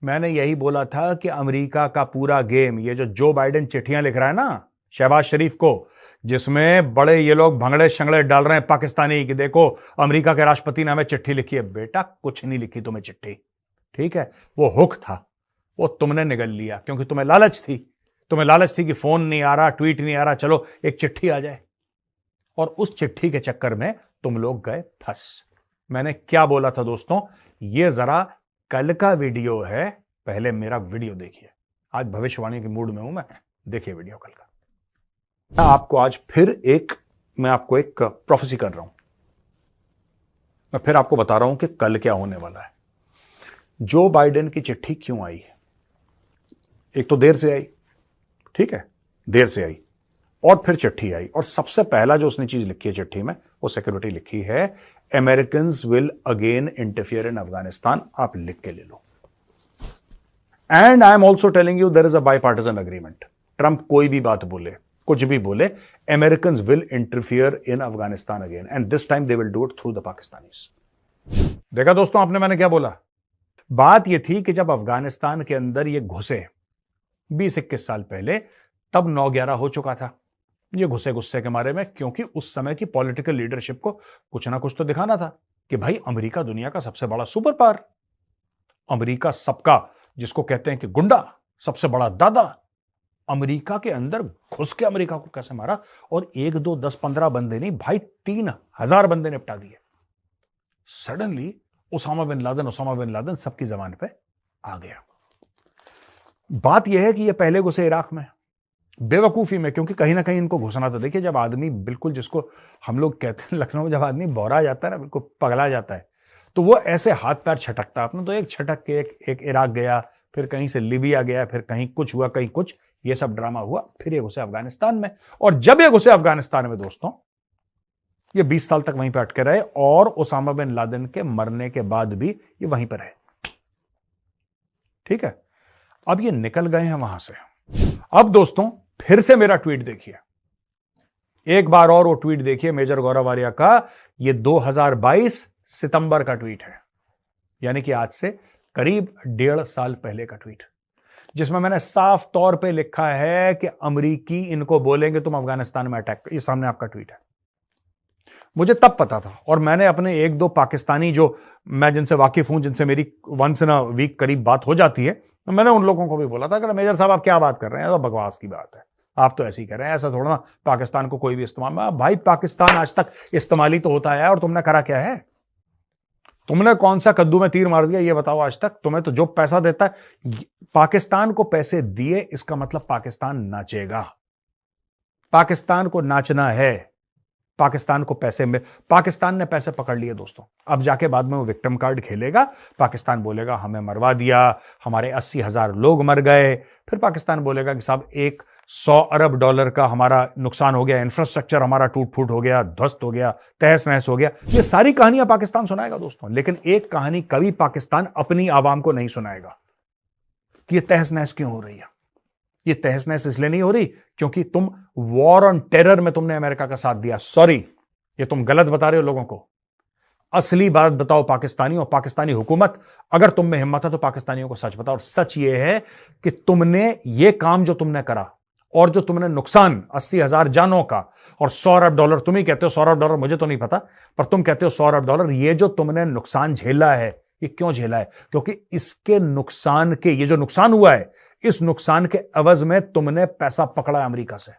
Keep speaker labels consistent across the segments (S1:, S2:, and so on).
S1: मैंने यही बोला था कि अमेरिका का पूरा गेम, ये जो बाइडेन चिट्ठियां लिख रहा है ना शहबाज शरीफ को, जिसमें बड़े ये लोग भंगड़े शंगड़े डाल रहे हैं पाकिस्तानी कि देखो अमेरिका के राष्ट्रपति ने हमें चिट्ठी लिखी है। बेटा कुछ नहीं लिखी तुम्हें चिट्ठी, ठीक है? वो हुक था, वो तुमने निगल लिया क्योंकि तुम्हें लालच थी। तुम्हें लालच थी कि फोन नहीं आ रहा, ट्वीट नहीं आ रहा, चलो एक चिट्ठी आ जाए। और उस चिट्ठी के चक्कर में तुम लोग गए फंस। मैंने क्या बोला था दोस्तों? ये जरा कल का वीडियो है, पहले मेरा वीडियो देखिए। आज भविष्यवाणी के मूड में हूं मैं, देखिए वीडियो कल का। आपको आज मैं आपको एक प्रोफेसी कर रहा हूं। मैं फिर आपको बता रहा हूं कि कल क्या होने वाला है। जो बाइडेन की चिट्ठी क्यों आई है? एक तो देर से आई, ठीक है, देर से आई, और फिर चिट्ठी आई। और सबसे पहला जो उसने चीज लिखी है चिट्ठी में, वो सिक्योरिटी लिखी है, Americans will again interfere in Afghanistan. आप लिख के ले लो। And I am also telling you there is a bipartisan agreement. Trump कोई भी बात बोले, कुछ भी बोले, Americans will interfere in Afghanistan again and this time they will do it through the Pakistanis. देखा दोस्तों आपने, मैंने क्या बोला? बात यह थी कि जब अफगानिस्तान के अंदर ये घुसे 20-21 साल पहले, तब 9/11 हो चुका था। ये घुसे गुस्से के मारे में, क्योंकि उस समय की पॉलिटिकल लीडरशिप को कुछ ना कुछ तो दिखाना था कि भाई अमेरिका दुनिया का सबसे बड़ा सुपर पावर, अमेरिका सबका, जिसको कहते हैं कि गुंडा, सबसे बड़ा दादा, अमेरिका के अंदर घुस के अमेरिका को कैसे मारा। और 1, 2, 10, 15 बंदे नहीं भाई, 3000 बंदे निपटा दिए। सडनली ओसामा बिन लादेन सबकी जबान पे आ गया। बात यह है कि ये पहले घुसे इराक में बेवकूफी में, क्योंकि कहीं ना कहीं इनको घुसना था। देखिए जब आदमी बिल्कुल, जिसको हम लोग कहते हैं लखनऊ में, जब आदमी बौरा जाता है ना, बिल्कुल पगला जाता है, तो वो ऐसे हाथ पैर छटकता है अपना। तो एक छटक के एक इराक गया, फिर कहीं से लीबिया गया, फिर कहीं कुछ हुआ, कहीं कुछ, ये सब ड्रामा हुआ, फिर ये घुसे अफगानिस्तान में। और जब ये घुसे अफगानिस्तान में दोस्तों, ये 20 साल तक वहीं पर अटके रहे, और ओसामा बिन लादेन के मरने के बाद भी ये वहीं पर रहे, ठीक है? अब ये निकल गए हैं वहां से। अब दोस्तों फिर से मेरा ट्वीट देखिए, एक बार और वो ट्वीट देखिए मेजर गौरव आर्या का। ये 2022 सितंबर का ट्वीट है, यानी कि आज से करीब 1.5 साल पहले का ट्वीट, जिसमें मैंने साफ तौर पे लिखा है कि अमरीकी इनको बोलेंगे तुम अफगानिस्तान में अटैक। ये सामने आपका ट्वीट है। मुझे तब पता था, और मैंने अपने 1-2 पाकिस्तानी जो मैं जिनसे वाकिफ हूं, जिनसे मेरी वंस इन अ वीक करीब बात हो जाती है, तो मैंने उन लोगों को भी बोला था कि मेजर साहब आप क्या बात कर रहे हैं, तो बकवास की बात है, आप तो ऐसे ही कर रहे हैं, ऐसा थोड़ा ना पाकिस्तान को कोई भी इस्तेमाल में। भाई पाकिस्तान आज तक इस्तेमाल ही तो होता है, और तुमने करा क्या है? तुमने कौन सा कद्दू में तीर मार दिया ये बताओ आज तक? तुम्हें तो जो पैसा देता है, पाकिस्तान को पैसे दिए, इसका मतलब पाकिस्तान नाचेगा। पाकिस्तान को नाचना है, पाकिस्तान को पैसे में, पाकिस्तान ने पैसे पकड़ लिए दोस्तों। अब जाके बाद में वो विक्टिम कार्ड खेलेगा, पाकिस्तान बोलेगा हमें मरवा दिया, हमारे 80,000 लोग मर गए। फिर पाकिस्तान बोलेगा कि साहब $100 अरब का हमारा नुकसान हो गया, इंफ्रास्ट्रक्चर हमारा टूट फूट हो गया, ध्वस्त हो गया, तहस नहस हो गया। ये सारी कहानियां पाकिस्तान सुनाएगा दोस्तों, लेकिन एक कहानी कभी पाकिस्तान अपनी आवाम को नहीं सुनाएगा कि ये तहस नहस क्यों हो रही है। ये तहस नहस इसलिए नहीं हो रही क्योंकि तुम वॉर ऑन टेरर में तुमने अमेरिका का साथ दिया। सॉरी, ये तुम गलत बता रहे हो लोगों को। असली बात बताओ पाकिस्तानियों, पाकिस्तानी हुकूमत, अगर तुम में हिम्मत है तो पाकिस्तानियों को सच बताओ। और सच ये है कि तुमने ये काम जो तुमने करा, और जो तुमने नुकसान 80,000 जानों का, और $100 अरब, तुम ही कहते हो $100 अरब, मुझे तो नहीं पता, पर तुम कहते हो $100 अरब, ये जो तुमने नुकसान झेला है, ये क्यों झेला है? क्योंकि इसके नुकसान के, ये जो नुकसान हुआ है, इस नुकसान के एवज में तुमने पैसा पकड़ा है अमेरिका से,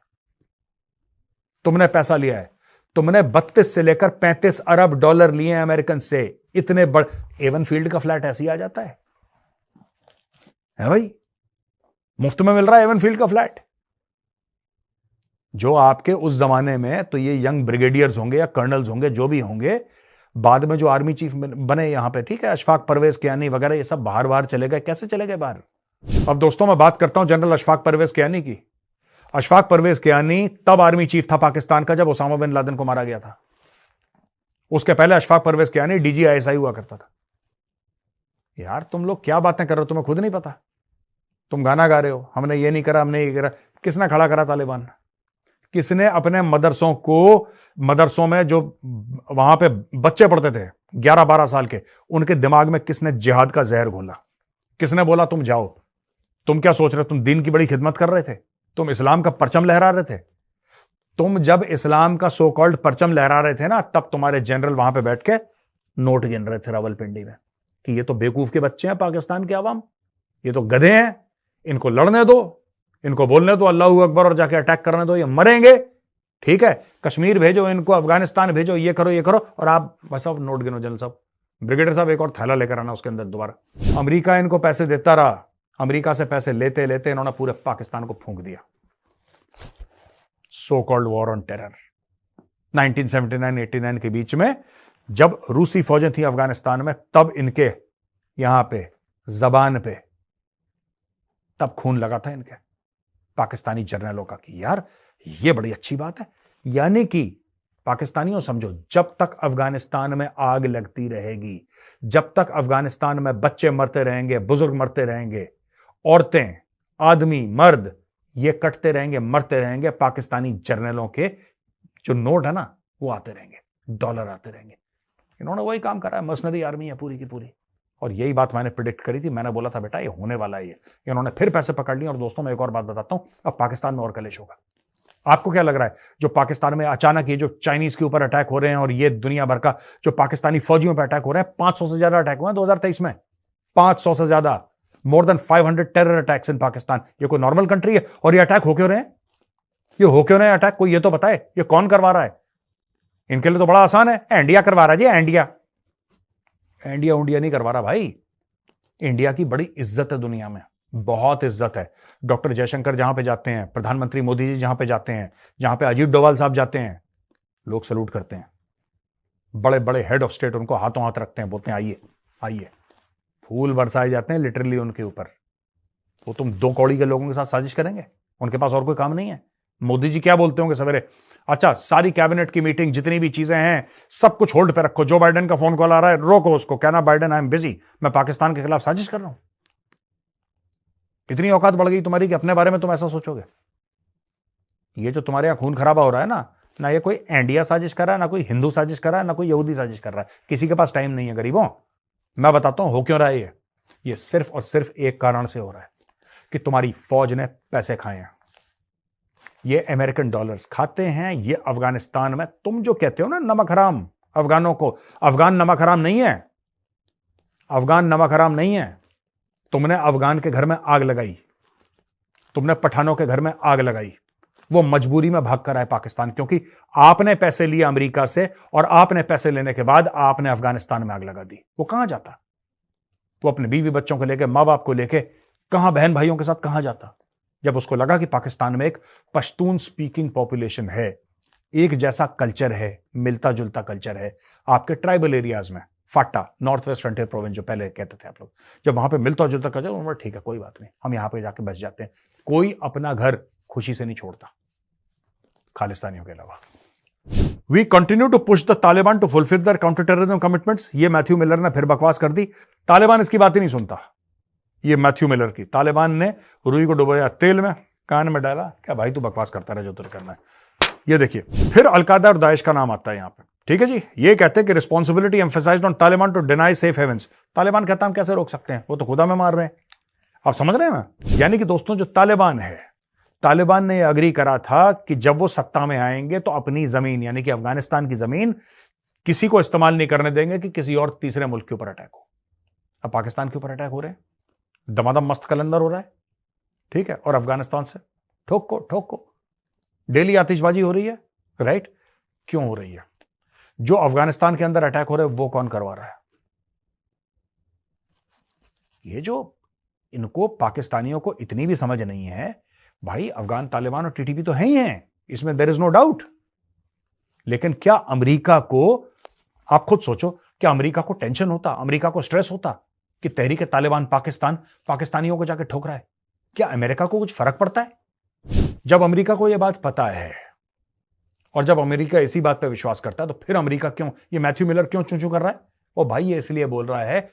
S1: तुमने पैसा लिया है। तुमने 32 से लेकर $35 अरब लिए हैं अमेरिकन से। इतने बड़े एवन फील्ड का फ्लैट ऐसे ही आ जाता है भाई, मुफ्त में मिल रहा है एवन फील्ड का फ्लैट। जो आपके उस जमाने में, तो ये यंग ब्रिगेडियर्स होंगे या कर्नल्स होंगे, जो भी होंगे, बाद में जो आर्मी चीफ बने यहां पे, ठीक है, अशफाक परवेज कियानी वगैरह, ये सब बाहर चले गए। कैसे चले गए बाहर? अब दोस्तों मैं बात करता हूं जनरल अशफाक परवेज कियानी की। अशफाक परवेज कियानी तब आर्मी चीफ था पाकिस्तान का जब ओसामा बिन लादेन को मारा गया था। उसके पहले अशफाक परवेज कियानी DGISI हुआ करता था। यार तुम लोग क्या बातें कर रहे हो, तुम्हें खुद नहीं पता? तुम गाना गा रहे हो, हमने ये नहीं करा, हमने ये करा। किसने खड़ा करा तालिबान? किसने अपने मदरसों में जो वहां पे बच्चे पढ़ते थे 11-12 साल के, उनके दिमाग में किसने जिहाद का जहर घोला? किसने बोला तुम जाओ? तुम क्या सोच रहे हो? तुम दीन की बड़ी खिदमत कर रहे थे? तुम इस्लाम का परचम लहरा रहे थे? तुम जब इस्लाम का सो कॉल्ड परचम लहरा रहे थे ना, तब तुम्हारे जनरल वहां पे बैठ के नोट गिन रहे थे रावलपिंडी में कि ये तो बेवकूफ के बच्चे हैं पाकिस्तान के अवाम, ये तो गधे हैं, इनको लड़ने दो, इनको बोलने दो अल्लाहू अकबर और जाके अटैक करने दो, ये मरेंगे। ठीक है, कश्मीर भेजो इनको, अफगानिस्तान भेजो, ये करो, और आप बस अब नोट गिनो। जनरल साहब, ब्रिगेडियर साहब, एक और थैला लेकर आना उसके अंदर दोबारा। अमेरिका इनको पैसे देता रहा, अमेरिका से पैसे लेते लेते इन्होंने पूरे पाकिस्तान को फूंक दिया। So called war on terror 1979-89 के बीच में जब रूसी फौजें थी अफगानिस्तान में, तब इनके यहां पे जबान पे तब खून लगा था इनके पाकिस्तानी जर्नलों का कि यार ये बड़ी अच्छी बात है। यानी कि पाकिस्तानियों समझो, जब तक अफगानिस्तान में आग लगती रहेगी, जब तक अफगानिस्तान में बच्चे मरते रहेंगे, बुजुर्ग मरते रहेंगे, औरतें, आदमी, मर्द ये कटते रहेंगे, मरते रहेंगे, पाकिस्तानी जर्नलों के जो नोट है ना वो आते रहेंगे, डॉलर आते रहेंगे। इन्होंने वही काम करा है, मर्सनरी आर्मी है पूरी की पूरी। और यही बात मैंने प्रिडिक्ट करी थी, मैंने बोला था बेटा ये होने वाला है। इन्होंने फिर पैसे पकड़ लिए। और दोस्तों मैं एक और बात बताता हूं, अब पाकिस्तान में और कलेश होगा। आपको क्या लग रहा है, जो पाकिस्तान में अचानक ये जो चाइनीज के ऊपर अटैक हो रहे हैं और ये दुनिया भर का जो पाकिस्तानी फौजियों पर अटैक हो रहे हैं, 500 से ज्यादा अटैक हुए हैं 2023 में, 500 से ज्यादा, मोर देन 500 टेरर अटैक्स इन पाकिस्तान। ये कोई नॉर्मल कंट्री है? और ये अटैक हो क्यों रहे हैं? ये हो क्यों रहे हैं अटैक? कोई ये तो बताए, ये कौन करवा रहा है? इनके लिए तो बड़ा आसान है, इंडिया करवा रहा है जी। इंडिया उंडिया नहीं करवा रहा भाई। इंडिया की बड़ी इज्जत है दुनिया में, बहुत इज्जत है। डॉक्टर जयशंकर जहां पे जाते हैं, प्रधानमंत्री मोदी जी जहां पे जाते हैं, जहां पे अजीत डोभाल साहब जाते हैं, लोग सैल्यूट करते हैं। बड़े बड़े हेड ऑफ स्टेट उनको हाथों हाथ रखते हैं, बोलते हैं आइए आइए। फूल बरसाए जाते हैं लिटरली उनके ऊपर। वो तुम 2 कौड़ी के लोगों के साथ साजिश करेंगे? उनके पास और कोई काम नहीं है? मोदी जी क्या बोलते होंगे सवेरे? अच्छा, सारी कैबिनेट की मीटिंग, जितनी भी चीजें हैं, सब कुछ होल्ड पे रखो। जो बाइडेन का फोन कॉल आ रहा है, रोको उसको, कहना बाइडेन आई एम बिजी, मैं पाकिस्तान के खिलाफ साजिश कर रहा हूं। इतनी औकात बढ़ गई तुम्हारी कि अपने बारे में तुम ऐसा सोचोगे? ये जो तुम्हारे यहां खून खराबा हो रहा है ना ये कोई इंडिया साजिश कर रहा है, ना कोई हिंदू साजिश कर रहा है, ना कोई यहूदी साजिश कर रहा है। किसी के पास टाइम नहीं है गरीबों। मैं बताता हूं हो क्यों रहा है ये सिर्फ और सिर्फ एक कारण से हो रहा है कि तुम्हारी फौज ने पैसे खाए हैं। ये अमेरिकन डॉलर्स खाते हैं। ये अफगानिस्तान में तुम जो कहते हो ना नमक हराम अफगानों को, अफगान नमक हराम नहीं है। अफगान नमक हराम नहीं है। तुमने अफगान के घर में आग लगाई, तुमने पठानों के घर में आग लगाई, वो मजबूरी में भाग कर आए पाकिस्तान, क्योंकि आपने पैसे लिए अमेरिका से और आपने पैसे लेने के बाद आपने अफगानिस्तान में आग लगा दी। वो कहां जाता? वो अपने बीवी बच्चों को लेकर, मां बाप को लेकर कहां, बहन भाइयों के साथ कहां जाता? जब उसको लगा कि पाकिस्तान में एक पश्तून स्पीकिंग पॉपुलेशन है, एक जैसा कल्चर है, मिलता जुलता कल्चर है। आपके ट्राइबल एरियाज में, फाटा, नॉर्थ वेस्ट फ्रंटियर प्रोविंस जो पहले कहते थे आप लोग, जब वहां पे मिलता जुलता कल्चर, उन्होंने ठीक है कोई बात नहीं, हम यहां पे जाके बस जाते हैं। कोई अपना घर खुशी से नहीं छोड़ता खालिस्तानियों के अलावा। We continue to push the Taliban to fulfil their counter terrorism commitments. ये मैथ्यू मिलर ने फिर बकवास कर दी। तालिबान इसकी बात ही नहीं सुनता। ये मैथ्यू मिलर की, तालिबान ने रुई को डुबोया तेल में, कान में डाला, क्या भाई तू बकवास करता रहे जो तुझे करना है। ये देखिए, फिर अलकायदा और दाइश का नाम आता है यहां पे। ठीक है जी, ये कहते हैं कि responsibility emphasised on Taliban to deny safe havens. Taliban कहता हम कैसे रोक सकते हैं, वो तो खुदा में मार रहे हैं। आप समझ रहे हैं ना? यानी कि दोस्तों जो तालिबान है, तालिबान ने अग्री करा था कि जब वो सत्ता में आएंगे तो अपनी जमीन यानी कि अफगानिस्तान की जमीन किसी को इस्तेमाल नहीं करने देंगे कि किसी और तीसरे मुल्क के ऊपर अटैक हो। अब पाकिस्तान के ऊपर अटैक हो रहे हैं, दमादम मस्त कलंदर हो रहा है, ठीक है, और अफगानिस्तान से ठोक को डेली आतिशबाजी हो रही है, राइट? क्यों हो रही है? जो अफगानिस्तान के अंदर अटैक हो रहे हैं वो कौन करवा रहा है? ये जो इनको पाकिस्तानियों को इतनी भी समझ नहीं है भाई, अफगान तालिबान और टीटीपी तो है ही हैं, इसमें देयर इज नो डाउट। लेकिन क्या अमेरिका को, आप खुद सोचो, क्या अमेरिका को टेंशन होता, अमेरिका को स्ट्रेस होता कि तहरीक तालिबान पाकिस्तान पाकिस्तानियों को जाके ठोक रहा है? क्या अमेरिका को कुछ फर्क पड़ता है? जब अमेरिका को यह बात पता है और जब अमेरिका इसी बात पर विश्वास करता है, तो फिर अमेरिका क्यों, ये मैथ्यू मिलर क्यों चूं चूं कर रहा है? ओ भाई, ये इसलिए बोल रहा है